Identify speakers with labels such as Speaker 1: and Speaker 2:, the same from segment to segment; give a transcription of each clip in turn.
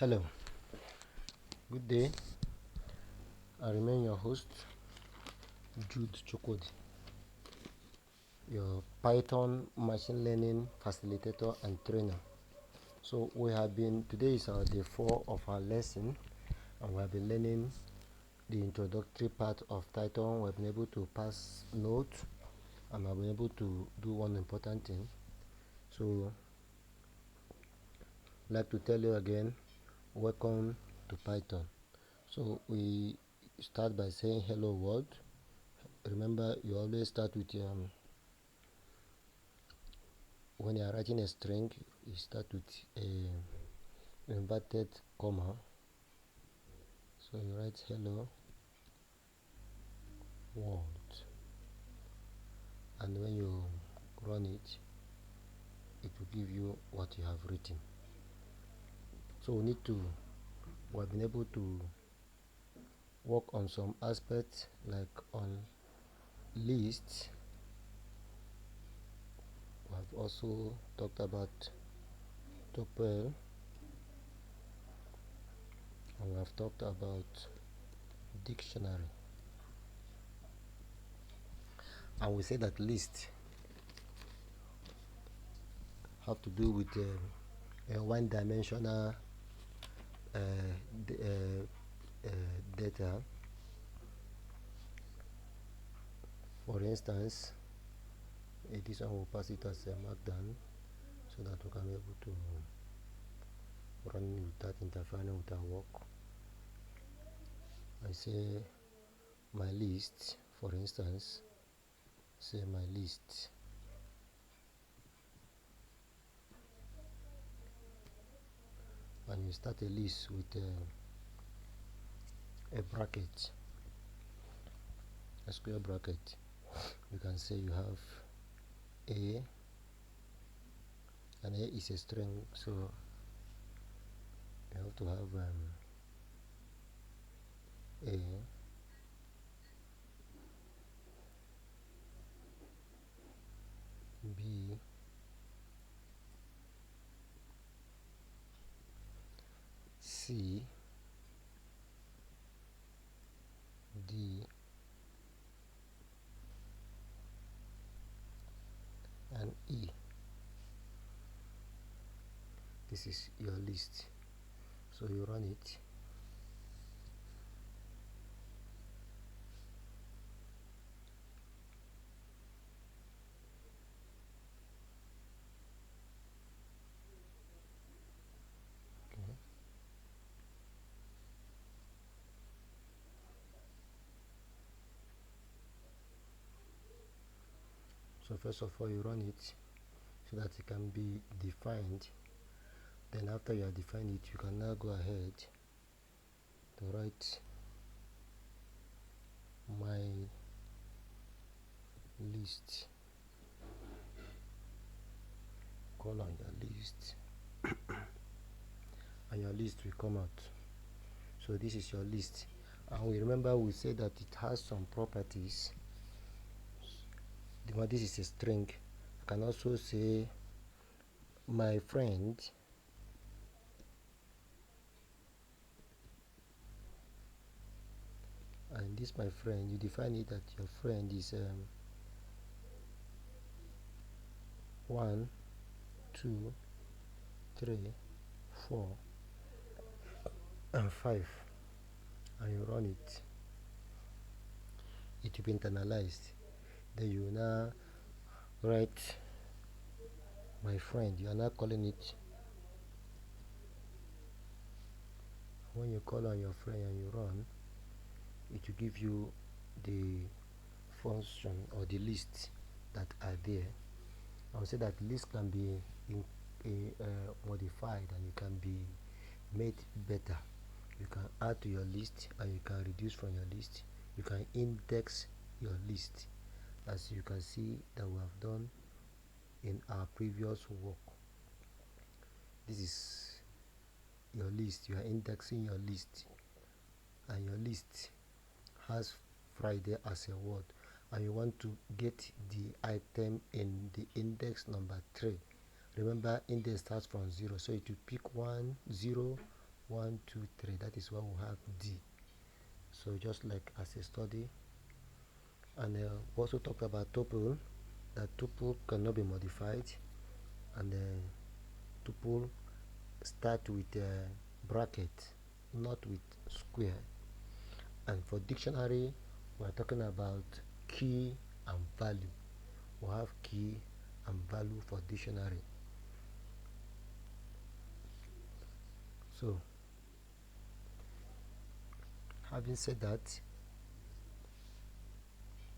Speaker 1: Hello, good day. I remain your host, Jude Chukwudi, your Python machine learning facilitator and trainer. So today is our day 4 of our lesson, and we have been learning the introductory part of Python. We've been able to pass notes, and I've been able to do one important thing. So I'd like to tell you again, welcome to Python. So we start by saying hello world. Remember, you always start with when you are writing a string, you start with a inverted comma. So you write hello world, and when you run it, it will give you what you have written. So we've been able to work on some aspects, like on lists. We have also talked about tuple, and we have talked about dictionary. And we say that lists have to do with a one-dimensional data. For instance, this one will pass it as a markdown so that we can be able to run without interfering with our work. I say my list, for instance, say my list. And you start a list with a bracket, a square bracket. You can say you have A, and A is a string, so you have to have A, B, C, D, and E. This is your list. So you run it. Okay. So first of all, you run it so that it can be defined. Then after you have defined it, you can now go ahead to write my list, colon your list, and your list will come out. So this is your list, and we said that it has some properties. This is a string. I can also say my friend, and this my friend, you define it that your friend is 1, 2, 3, 4, and 5, and you run it. It will be internalized. Then you now write my friend, you are not calling it. When you call on your friend and you run, it will give you the function or the list that are there. I would say that list can be modified, and it can be made better. You can add to your list and you can reduce from your list. You can index your list, as you can see that we have done in our previous work. This is your list. You are indexing your list, and your list has Friday as a word, and you want to get the item in the index number 3. Remember, index starts from 0, so it will pick 1 0 1 2 3. That is why we have D. So just like as a study. And we also talked about tuple, that tuple cannot be modified, and tuple start with a bracket, not with square. And for dictionary, we are talking about key and value. We have key and value for dictionary. So having said that,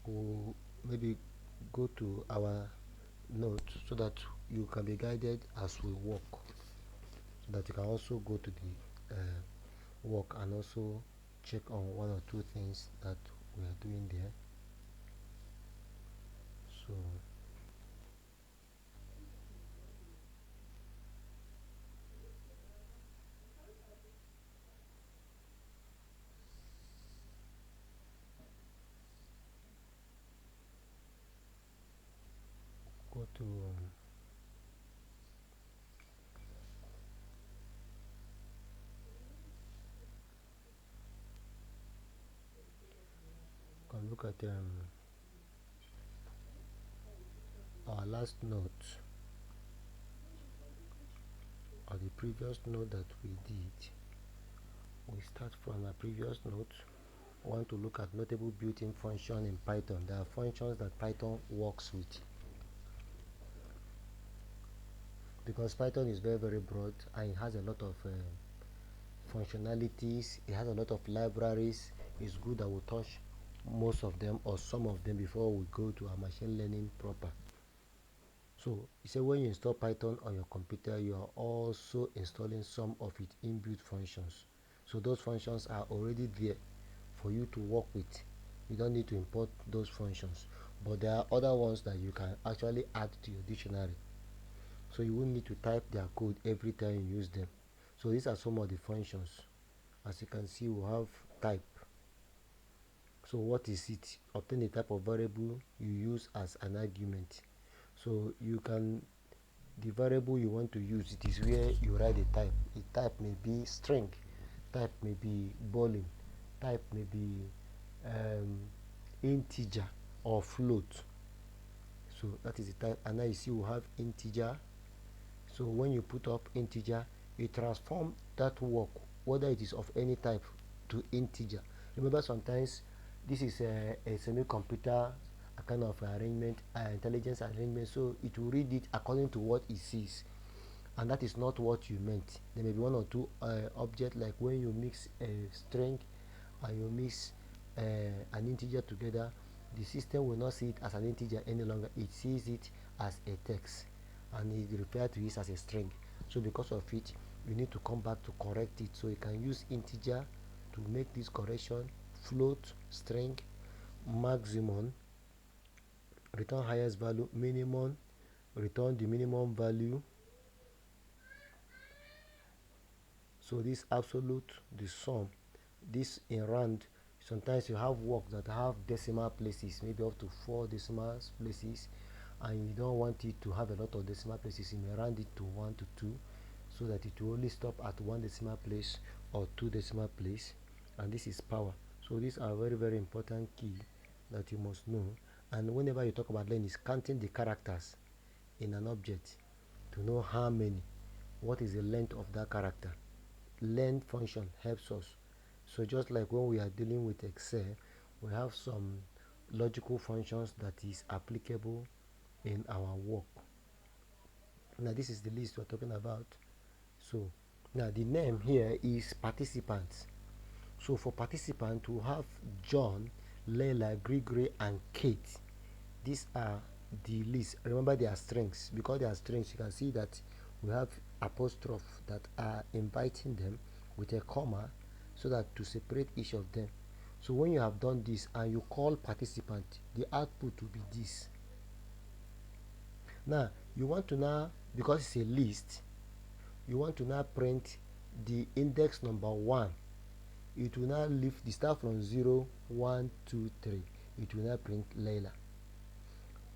Speaker 1: we'll maybe go to our notes so that you can be guided as we walk, so that you can also go to the work and also check on one or two things that we are doing there. So go to can look at our last note, or the previous note that we did. We start from our previous note. We want to look at notable built-in function in Python. There are functions that Python works with, because Python is very broad and it has a lot of functionalities. It has a lot of libraries. It's good that we touch most of them or some of them before we go to our machine learning proper. So you say when you install Python on your computer, you are also installing some of its inbuilt functions. So those functions are already there for you to work with. You don't need to import those functions, but there are other ones that you can actually add to your dictionary, so you won't need to type their code every time you use them. So these are some of the functions. As you can see, we have type. So what is it? Obtain the type of variable you use as an argument. So you can, the variable you want to use, it is where you write the type. The type may be string, type may be boolean, type may be integer or float. So that is the type. And now you see we have integer. So when you put up integer, you transform that work, whether it is of any type, to integer. Remember, sometimes this is a semi-computer, a kind of arrangement, intelligence arrangement, so it will read it according to what it sees, and that is not what you meant. There may be one or two objects, like when you mix a string and you mix an integer together, the system will not see it as an integer any longer. It sees it as a text, and it refers to it as a string. So because of it, you need to come back to correct it. So you can use integer to make this correction: float, string, maximum, return highest value, minimum, return the minimum value. So this absolute, the sum, this in round. Sometimes you have work that have decimal places, maybe up to 4 decimal places, and you don't want it to have a lot of decimal places. You may round it to 1 to 2, so that it will only stop at 1 decimal place or 2 decimal place. And this is power. So these are very important key that you must know. And whenever you talk about len, is counting the characters in an object to know how many, what is the length of that character. Len function helps us. So just like when we are dealing with Excel, we have some logical functions that is applicable in our work. Now this is the list we're talking about. So now the name here is participants. So for participant, we have John, Leila, Gregory, and Kate. These are the list. Remember, they are strings. Because they are strings, you can see that we have apostrophe that are inviting them with a comma so that to separate each of them. So when you have done this and you call participant, the output will be this. Now you want to now, because it's a list, you want to now print the index number 1. It will now lift the start from 0, 1, 2, 3. It will now print Leila.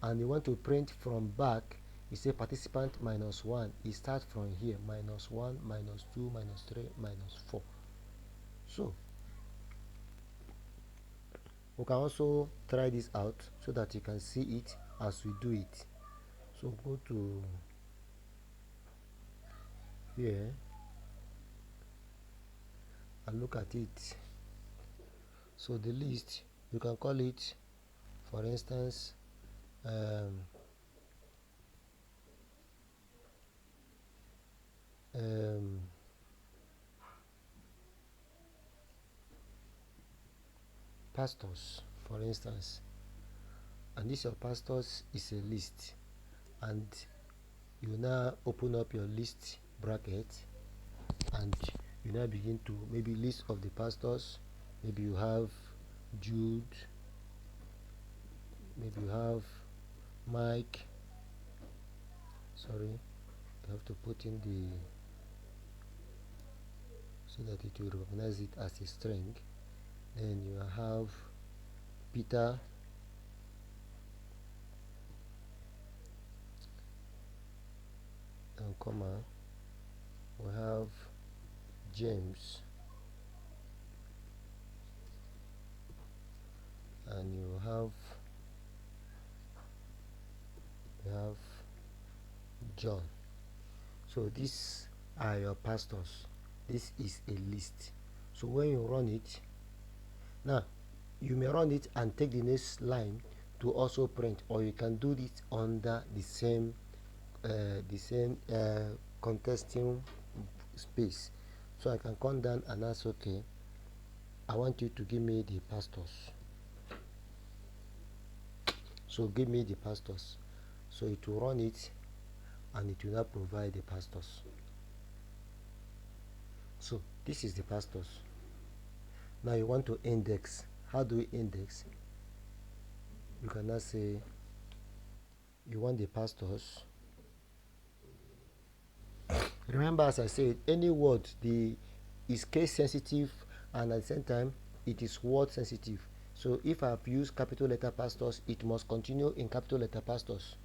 Speaker 1: And you want to print from back, you say participant minus 1. It starts from here, minus 1, minus 2, minus 3, minus 4. So we can also try this out so that you can see it as we do it. So go to here and look at it. So the list, you can call it, for instance, pastors, for instance, and this your pastors is a list, and you now open up your list bracket and you now begin to maybe list of the pastors. Maybe you have Jude, maybe you have Mike. Sorry, you have to put in the, so that it will recognize it as a string. Then you have Peter, and comma, we have James, and you have John. So these are your pastors. This is a list. So when you run it, now you may run it and take the next line to also print, or you can do it under the same contesting space. So I can come down and ask, okay, I want you to give me the pastors. So give me the pastors. So it will run it and it will not provide the pastors. So this is the pastors. Now you want to index. How do we index? You can now say you want the pastors. Remember, as I said, any word is case sensitive, and at the same time it is word sensitive. So if I have used capital letter pastors, it must continue in capital letter pastors.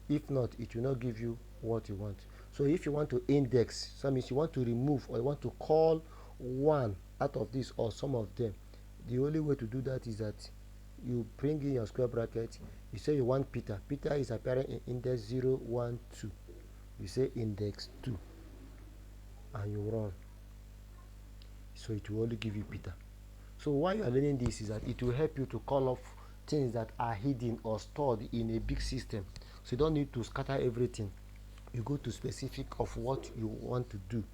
Speaker 1: If not, it will not give you what you want. So if you want to index, so that means you want to remove or you want to call one out of this or some of them, the only way to do that is that you bring in your square bracket. You say you want Peter. Peter is appearing in index 0, 1, 2. You say index 2 and you run. So it will only give you Peter. So why you are learning this is that it will help you to call off things that are hidden or stored in a big system. So you don't need to scatter everything. You go to specific of what you want to do.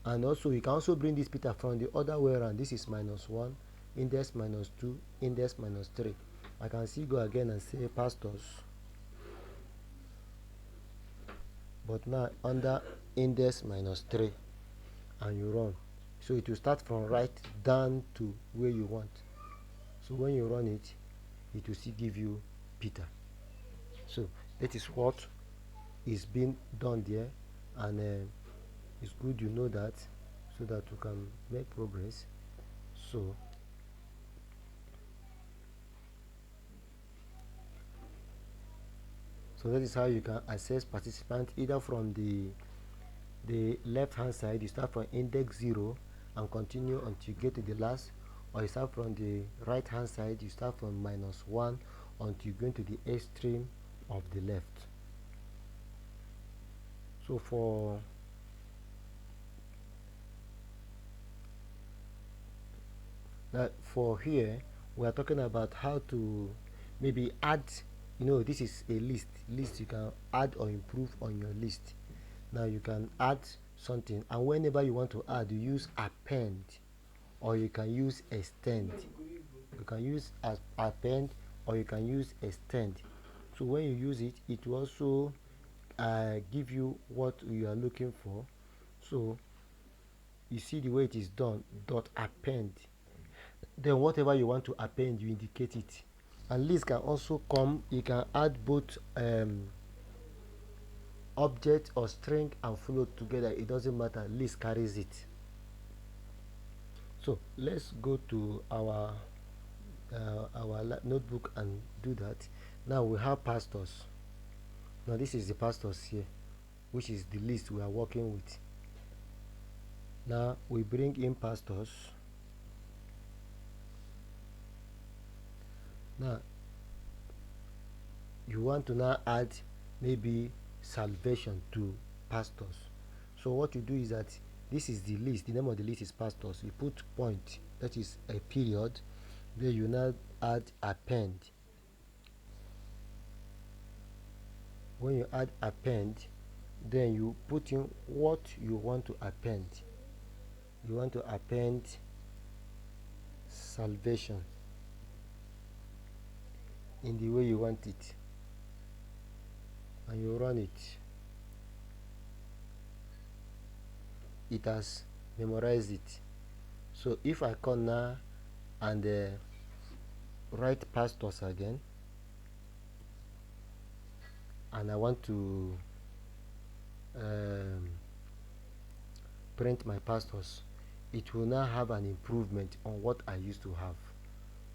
Speaker 1: And also you can also bring this Peter from the other way around. This is minus 1, index minus 2, index minus 3. I can still go again and say pastors, but now under index minus 3, and you run. So it will start from right down to where you want. So when you run it, it will still give you Peter. So that is what is being done there, and it's good you know that, so that you can make progress. So that is how you can access participant, either from the left hand side. You start from index 0 and continue until you get to the last, or you start from the right hand side. You start from minus 1 until you go into the extreme of the left. So for here, we are talking about how to maybe add this is a list you can add or improve on your list. Now you can add something, and whenever you want to add, you use append, or you can use extend. You can use as append, or you can use extend. So when you use it, it will also give you what you are looking for. So you see the way it is done, dot append. Then whatever you want to append, you indicate it. And list can also come, you can add both object or string and float together. It doesn't matter, list carries it. So let's go to our notebook and do that. Now we have pastors. Now this is the pastors here, which is the list we are working with. Now we bring in pastors. Now you want to now add maybe salvation to pastors. So what you do is that this is the list, the name of the list is pastors. You put point, that is a period. Then you now add append. When you add append, then you put in what you want to append. You want to append salvation in the way you want it, and you run it. It has memorized it. So if I come now and write pastors again, and I want to print my pastors, it will now have an improvement on what I used to have.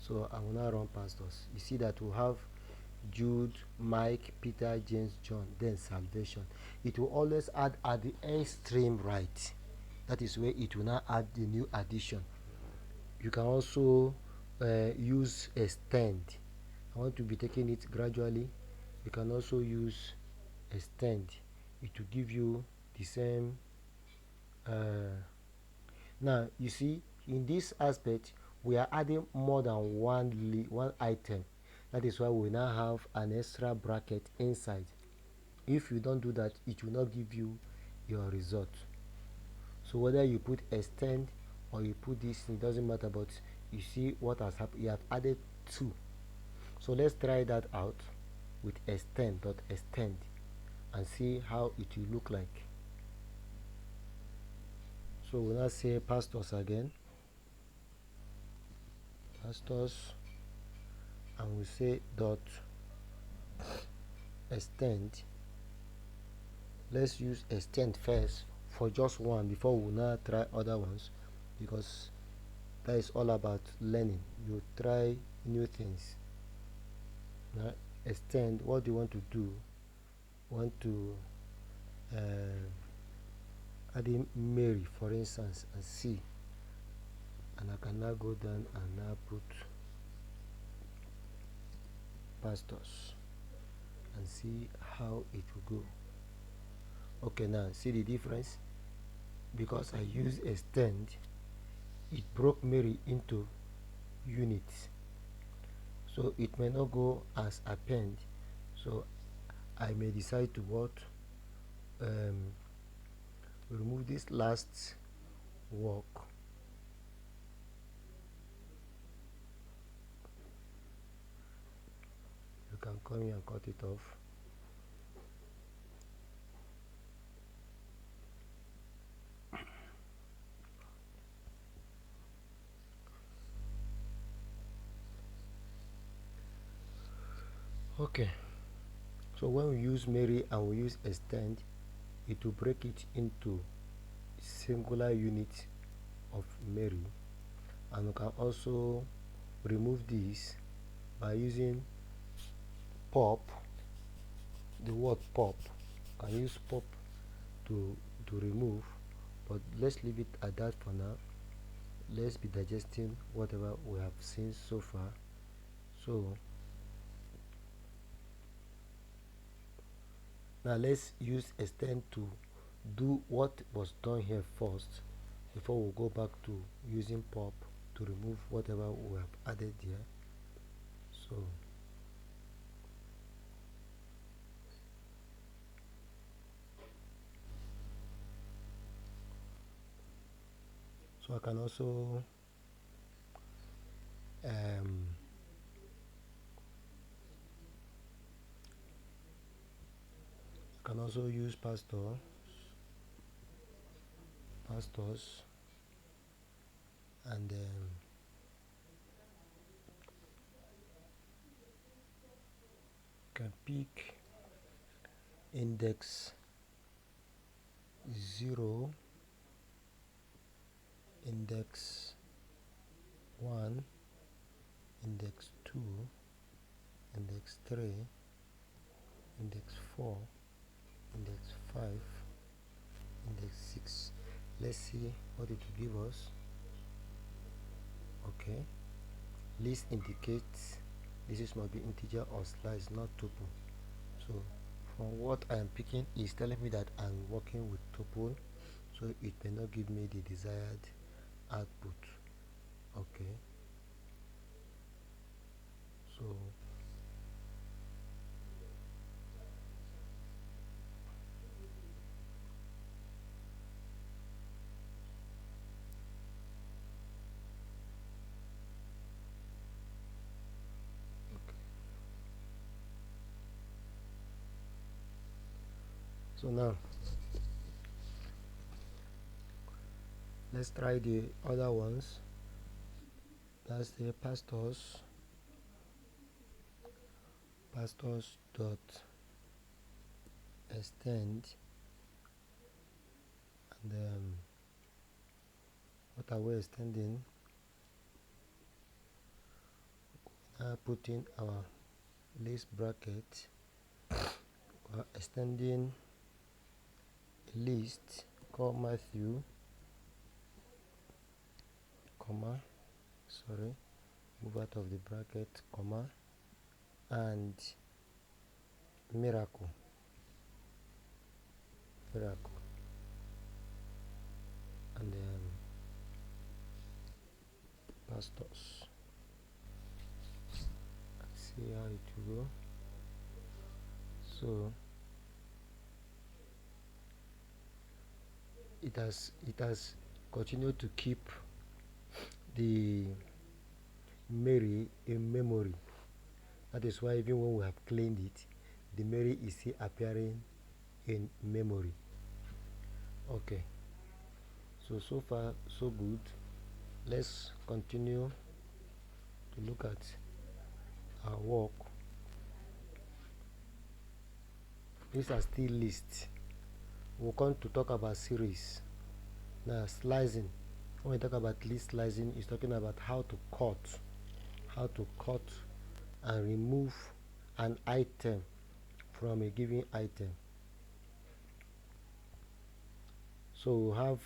Speaker 1: So I will now run pastors. You see that we have Jude, Mike, Peter, James, John, then salvation. It will always add at the extreme right. That is where it will now add the new addition. You can also use extend. I want to be taking it gradually. You can also use extend. It will give you the same. Now you see, in this aspect we are adding more than one item. That is why we now have an extra bracket inside. If you don't do that, it will not give you your result. So whether you put extend or you put this, it doesn't matter, but you see what has happened. You have added two. So let's try that out with extend and see how it will look like. So we'll now say pastors again, pastors, and we say dot extend. Let's use extend first for just one before we now try other ones, because that is all about learning. You try new things. Now extend, what do you want to do? Want to add in Mary, for instance, and see, and I can now go down and now put pastors and see how it will go. Okay, now see the difference. Because I use extend, it broke Mary into units, so it may not go as append. So I may decide to what remove this last work. You can come here and cut it off. Okay, so when we use Mary and we use extend, it will break it into singular unit of Mary. And we can also remove this by using pop. The word pop, can use pop to remove, but let's leave it at that for now. Let's be digesting whatever we have seen so far. So now let's use extend to do what was done here first before we go back to using pop to remove whatever we have added here. So So I can also um, use pastors, and can pick index 0, index 1, index 2, index 3, index 4, index 5, index 6. Let's see what it will give us. Okay, list indicates this is must be integer or slice, not tuple. So from what I am picking is telling me that I'm working with tuple, so it may not give me the desired output. Okay, so now let's try the other ones. That's the pastors dot extend, and what are we extending? Put in our list bracket. We're extending list called Matthew, comma, sorry, move out of the bracket, comma, and miracle, and then pastors. Let's see how it will go. So it has continued to keep the Mary in memory. That is why even when we have cleaned it, the Mary is still appearing in memory. Okay, so far so good. Let's continue to look at our work. These are still lists. We'll come to talk about series. Now slicing. When we talk about list slicing, it's talking about how to cut and remove an item from a given item. So we have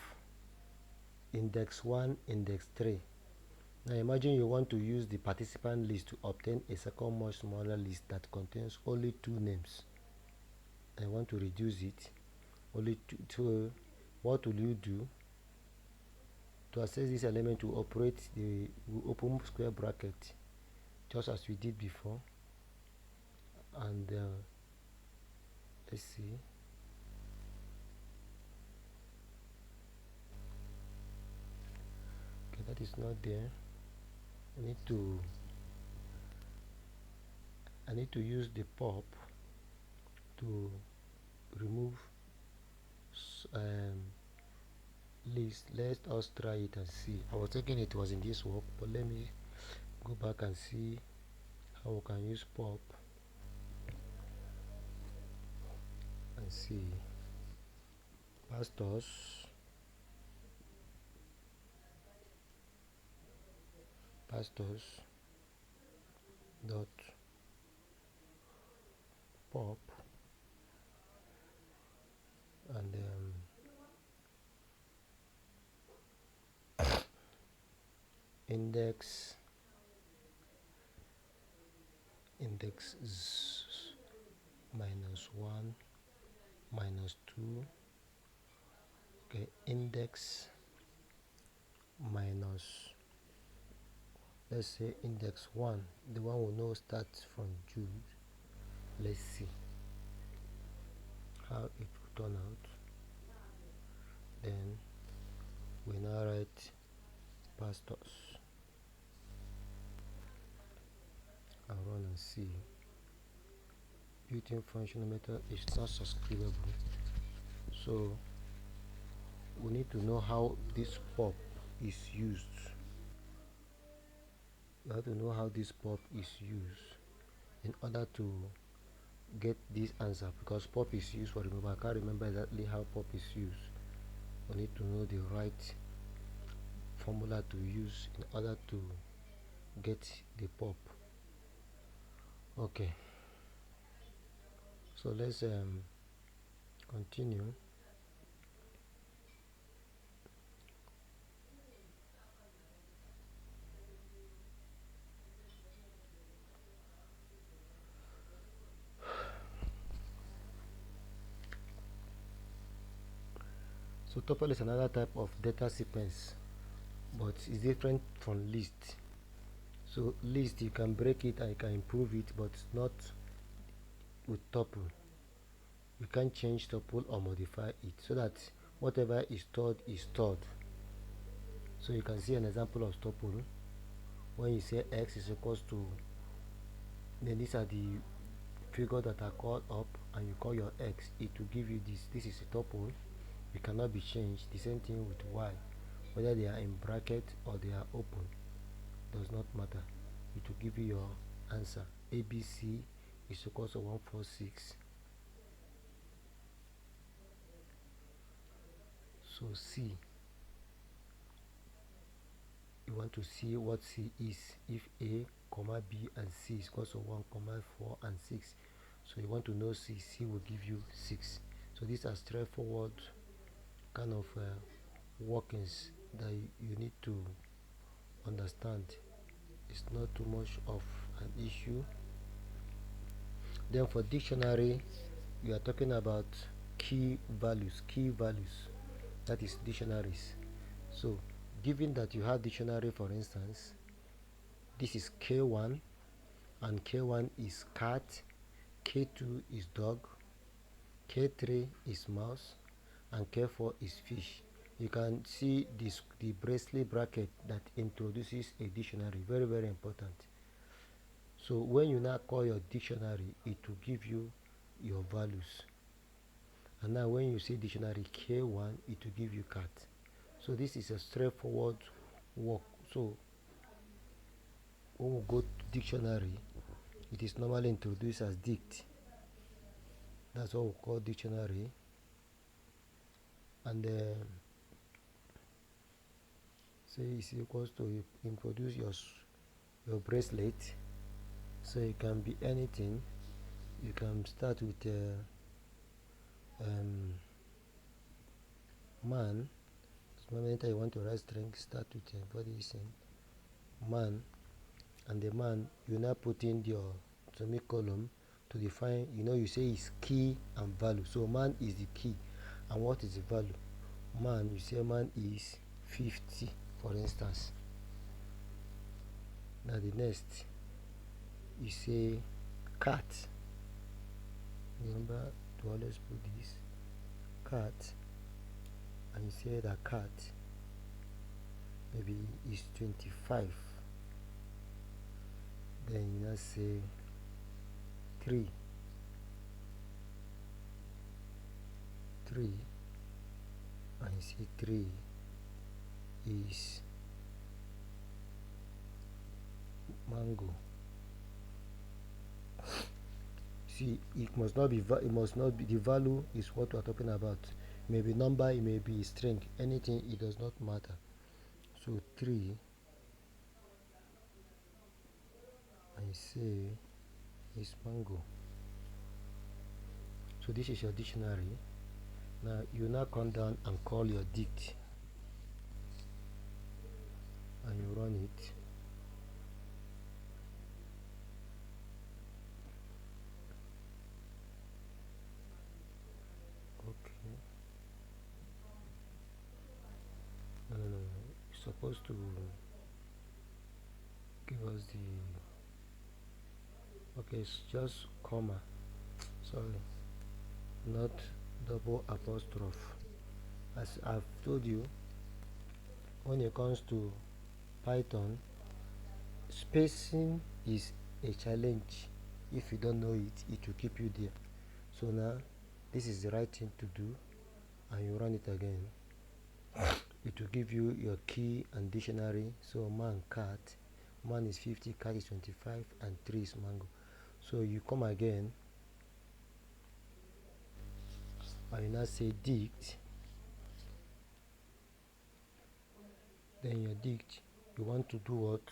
Speaker 1: index 1, index 3. Now imagine you want to use the participant list to obtain a second much smaller list that contains only 2 names. I want to reduce it only to what will you do? To access this element, we open square bracket just as we did before, and let's see. Okay, that is not there. I need to use the pop to remove list. Let us try it and see. I was thinking it was in this work, but let me go back and see how we can use pop and see. Pastors dot pop, and index -1 -2. Okay, index minus, let's say index 1, the one we know starts from Jude. Let's see how it will turn out. Then we now write pastors and run and see. Built-in functional method is not subscribable, so we need to know how this pop is used. You have to know how this pop is used in order to get this answer, because pop is used for removal. I can't remember exactly how pop is used. We need to know the right formula to use in order to get the pop. Okay, so let's continue. So tuple is another type of data sequence, but it's different from list. So list, you can break it and you can improve it, but not with tuple. You can change tuple or modify it so that whatever is stored is stored. So you can see an example of tuple. When you say x is equals to, then these are the figures that are called up, and you call your x, it will give you this. This is a tuple. It cannot be changed. The same thing with y, whether they are in bracket or they are open, does not matter. It will give you your answer. ABC is equals to 146. So C, you want to see what C is. If A, comma B and C is equals to 1, 4 and 6, so you want to know C. C will give you 6. So these are straightforward kind of workings that you need to understand. It's not too much of an issue. Then for dictionary, you are talking about key values. That is dictionaries. So given that you have dictionary, for instance, this is K1, and K1 is cat, K2 is dog, K3 is mouse, and K4 is fish. You can see this, the bracelet bracket that introduces a dictionary. Very, very important. So when you now call your dictionary, it will give you your values. And now when you say dictionary K1, it will give you cat. So this is a straightforward work. So when we go to dictionary, it is normally introduced as dict. That's what we call dictionary. And say it's equals to, you introduce your bracelet. So it can be anything. You can start with man. The moment you want to write string, start with body is man, and the man, you now put in your semicolon to define. You say is key and value. So man is the key, and what is the value? Man, you say man is 50, for instance. Now the next, you say cat. Remember to always put this cat, and you say that cat maybe is 25. Then you now say 3, and you say 3 is mango. See, it must not be the value is what we are talking about. It may be number, it may be string, anything, it does not matter. So 3, and you say is mango. So this is your dictionary. Now you now come down and call your dict, and you run it. Okay. No. It's supposed to give us the. Okay, it's just comma. Sorry, not double apostrophe. As I've told you, when it comes to Python, spacing is a challenge. If you don't know it, it will keep you there. So now this is the right thing to do, and you run it again. It will give you your key and dictionary. So man, cat, man is 50, cat is 25, and 3 is mango. So you come again and you now say dict. Then your dict, you want to do what?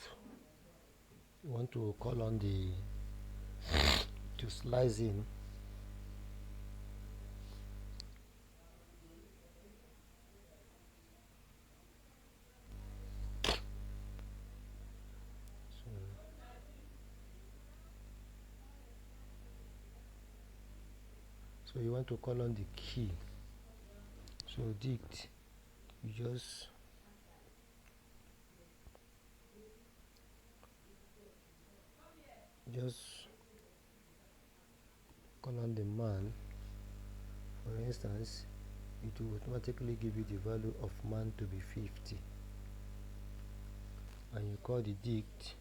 Speaker 1: You want to call on to slice in. So you want to call on the key. So dict, you just call on the man. For instance, it will automatically give you the value of man to be 50, and you call the dict,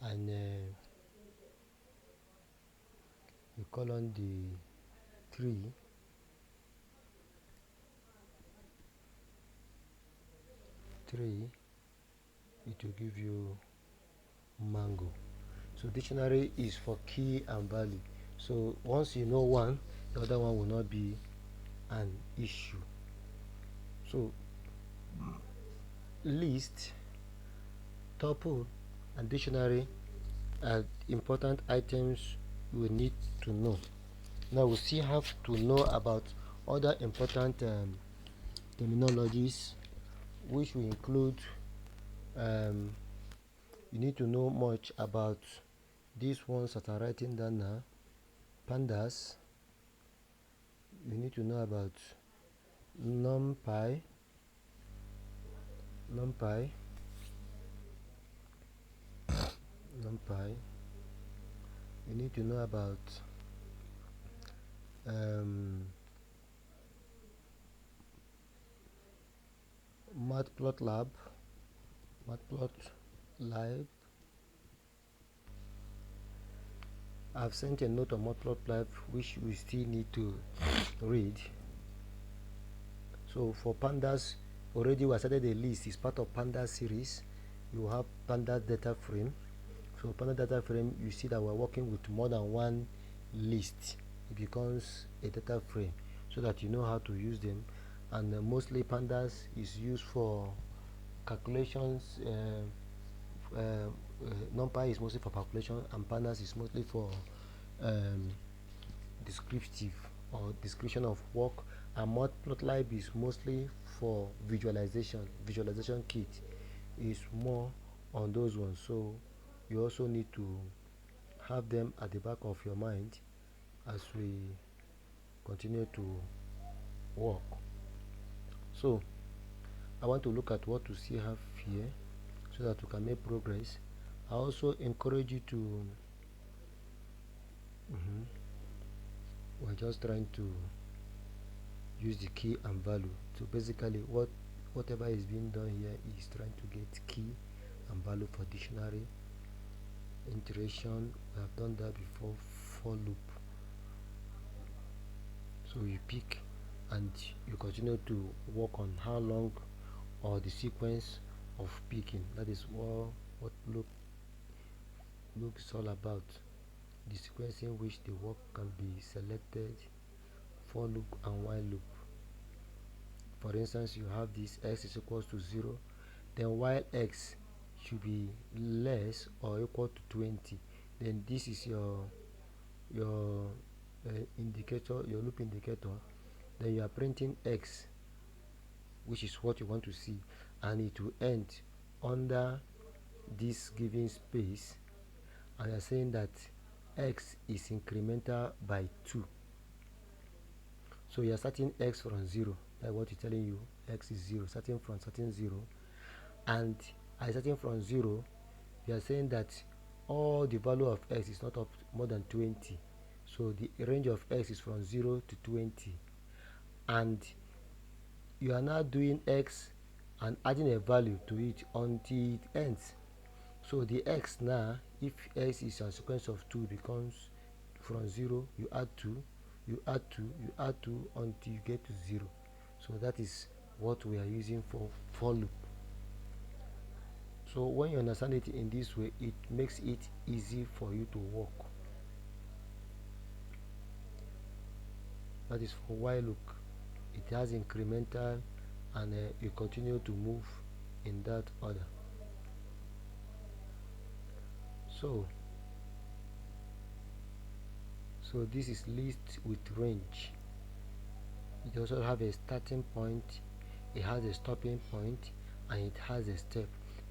Speaker 1: and you call on the 3, it will give you mango. So dictionary is for key and value. So once you know one, the other one will not be an issue. So list, tuple, and dictionary are important items we need to know. Now we still have to know about other important terminologies, which will include you need to know much about these ones that are writing down now. Pandas, you need to know about numpy, you need to know about matplotlib. I've sent a note on matplotlib which we still need to read. So for pandas, already we started a list. It's part of pandas series. You have pandas data frame. So pandas data frame, you see that we're working with more than one list. It becomes a data frame so that you know how to use them. And mostly pandas is used for calculations. NumPy is mostly for calculation, and pandas is mostly for descriptive or description of work, and matplotlib is mostly for visualization kit is more on those ones. So you also need to have them at the back of your mind as we continue to work. So I want to look at what we still have here so that we can make progress. I also encourage you to we're just trying to use the key and value. So basically whatever is being done here is trying to get key and value for dictionary. Iteration, we have done that before. For loop, so you pick and you continue to work on how long or the sequence of picking. That is what loop is all about, the sequence in which the work can be selected. For loop and while loop, for instance, you have this x is equals to 0, then while x should be less or equal to 20, then this is your indicator, your loop indicator. Then you are printing x, which is what you want to see, and it will end under this given space, and you are saying that x is incremental by 2. So you are starting x from 0. That's what it's telling you. X is 0, starting 0, and starting from 0, you are saying that all the value of x is not up more than 20. So the range of x is from 0 to 20, and you are now doing x and adding a value to it until it ends. So the x now, if x is a sequence of 2, becomes from 0 you add 2, you add 2, you add 2 until you get to 0. So that is what we are using for loop. So when you understand it in this way, it makes it easy for you to work. That is for while loop. It has incremental, and you continue to move in that order. So this is list with range. It also have a starting point, it has a stopping point, and it has a step.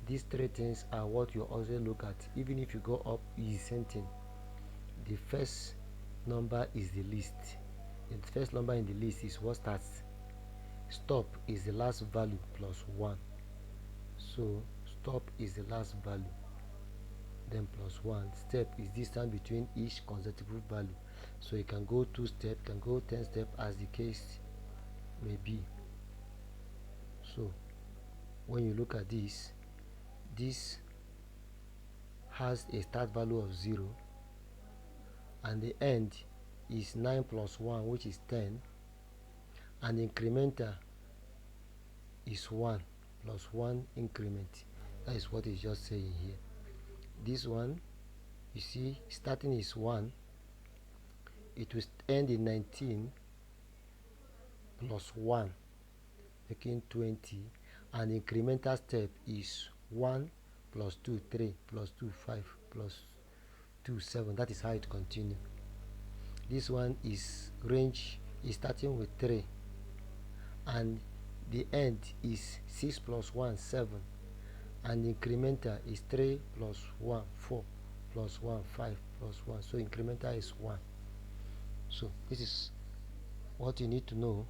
Speaker 1: These three things are what you also look at. Even if you go up, is the same thing. The first number is the list. The first number in the list is what starts. Stop is the last value plus 1. So stop is the last value, then plus 1. Step is distance between each consecutive value. So you can go 2 steps, can go 10 steps, as the case may be. So when you look at this has a start value of 0, and the end is 9 plus 1, which is 10, and the incremental is 1 plus 1 increment. That is what it's just saying here. This one, you see, starting is 1, it will end in 19 plus 1, making 20, and the incremental step is 1 plus 2 3 plus 2 5 plus 2 7. That is how it continues. This one is range is starting with 3, and the end is 6 plus 1 7, and the incremental is 3 plus 1 4 plus 1 5 plus 1. So incremental is 1. So this is what you need to know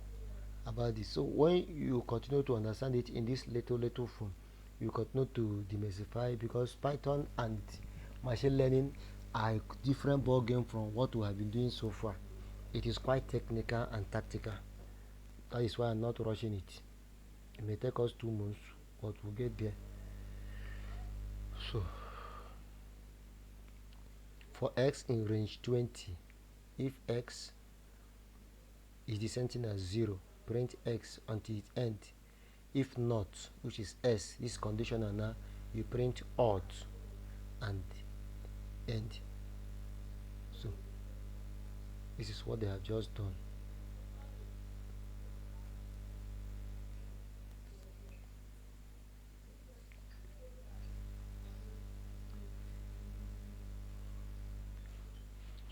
Speaker 1: about this. So when you continue to understand it in this little form, you continue to demystify, because Python and machine learning are a different ball game from what we have been doing so far. It is quite technical and tactical. That is why I'm not rushing it. It may take us 2 months, but we'll get there. So for x in range 20, if x is the same thing as 0, print x until it ends. If not, which is s, this conditional now, you print odd and end. So this is what they have just done.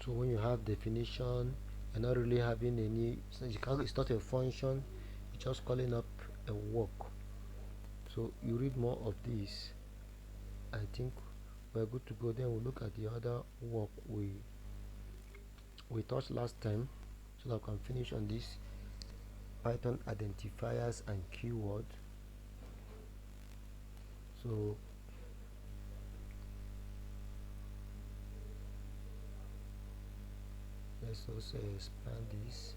Speaker 1: So when you have definition, you're not really having any, it's not a function, you're just calling up a work. So you read more of this, I think we're good to go. Then we'll look at the other work we touched last time, so that I can finish on this Python identifiers and keyword. So let's also expand this.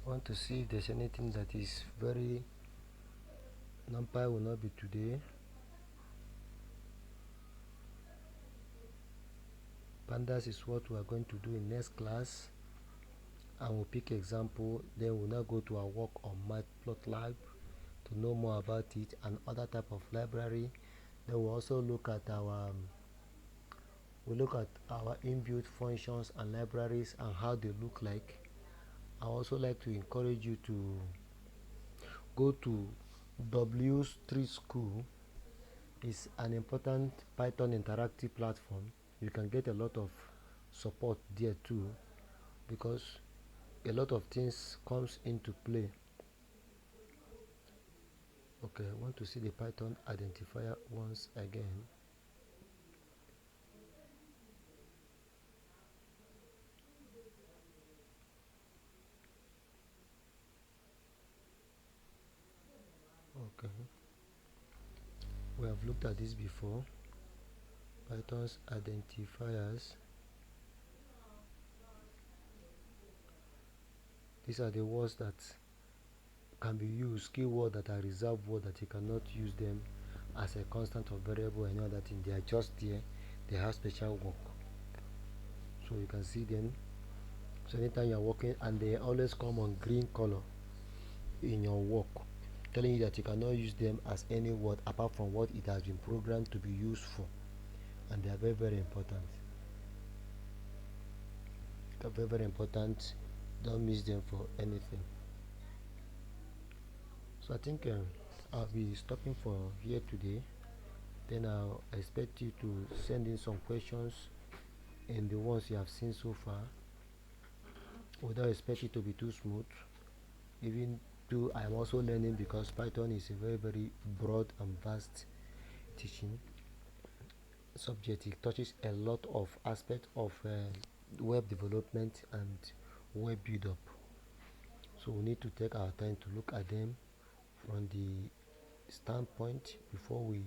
Speaker 1: I want to see if there's anything that is very NumPy will not be today. Pandas is what we are going to do in next class, and we'll pick example. Then we'll now go to our work on Matplotlib to know more about it and other type of library. Then we'll also look at our inbuilt functions and libraries and how they look like. I also like to encourage you to go to W3 School. It's an important Python interactive platform. You can get a lot of support there too, because a lot of things comes into play. Okay, I want to see the Python identifier once again. Okay, we have looked at this before. Python's identifiers. These are the words that can be used, keyword that are reserved word that you cannot use them as a constant or variable and other thing. They are just there. They have special work. So you can see them. So anytime you're working, and they always come on green color in your work, telling you that you cannot use them as any word apart from what it has been programmed to be used for. And they are very, very important. They are very, very important. Don't miss them for anything. So I think I'll be stopping for here today. Then I'll expect you to send in some questions in the ones you have seen so far, without expect it to be too smooth. Even though I'm also learning, because Python is a very, very broad and vast teaching subject. It touches a lot of aspects of web development and web build up. So we need to take our time to look at them from the standpoint before we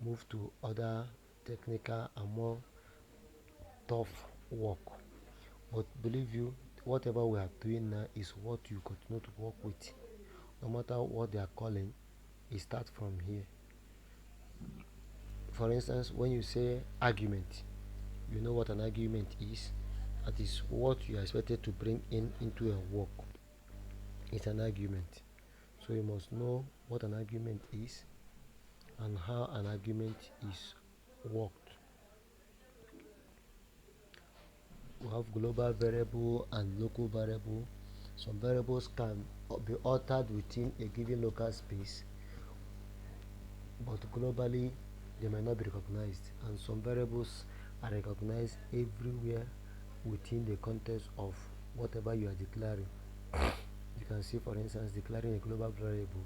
Speaker 1: move to other technical and more tough work. But believe you, whatever we are doing now is what you continue to work with. No matter what they are calling, it starts from here. For instance, when you say argument, you know what an argument is. That is what you are expected to bring in into a work. It's an argument. So you must know what an argument is and how an argument is worked. We have global variable and local variable. Some variables can be altered within a given local space, but globally they might not be recognized, and some variables are recognized everywhere within the context of whatever you are declaring. You can see, for instance, declaring a global variable,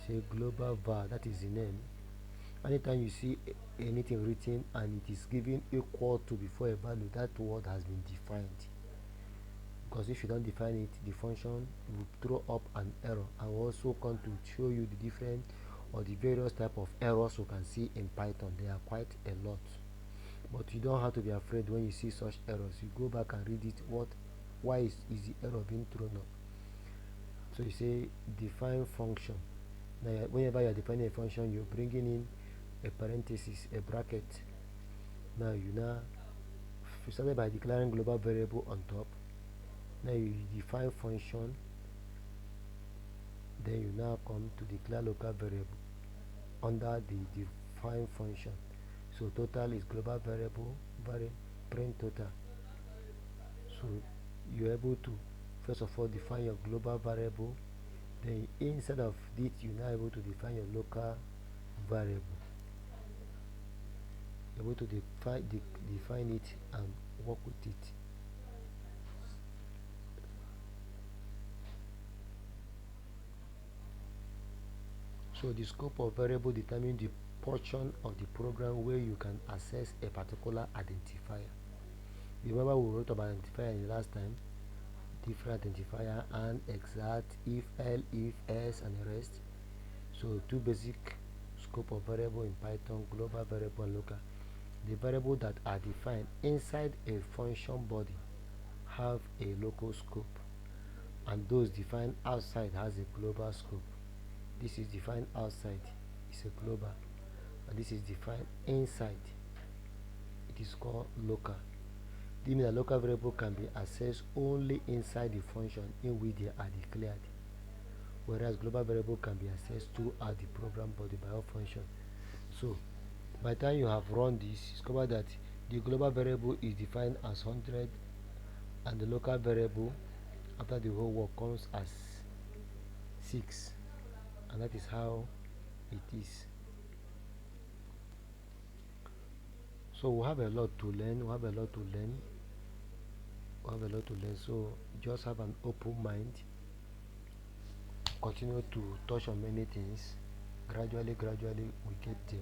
Speaker 1: say global var, that is the name. Anytime you see anything written and it is given equal to before a value, that word has been defined. Because if you don't define it, the function will throw up an error. I will also come to show you the different or the various type of errors you can see in Python. There are quite a lot, but you don't have to be afraid when you see such errors. You go back and read it. Why is the error being thrown up? So you say define function. Now whenever you are defining a function, you're bringing in a parenthesis, a bracket. Now you started by declaring global variable on top. Now you define function, then you now come to declare local variable under the define function. So total is global variable, print total. So you're able to first of all define your global variable, then instead of it you're now able to define your local variable. You're able to define it and work with it. So the scope of variable determines the portion of the program where you can access a particular identifier. Remember we wrote about identifier in the last time, different identifier, and exact, if, L, if, S, and the rest. So two basic scope of variable in Python: global variable and local. The variable that are defined inside a function body have a local scope, and those defined outside has a global scope. This is defined outside, it's a global, and this is defined inside, it is called local. This means that local variable can be accessed only inside the function in which they are declared, whereas global variable can be accessed throughout the program body by all function. So by the time you have run this, discover that the global variable is defined as 100, and the local variable after the whole work comes as 6, and that is how it is. So we have a lot to learn. we have a lot to learn. So just have an open mind, continue to touch on many things. Gradually we get there.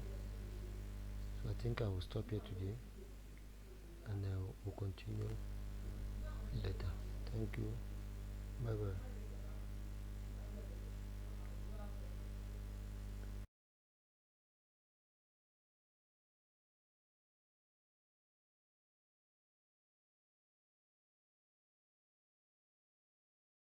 Speaker 1: So I think I will stop here today, and we'll continue later. Thank you. Bye bye.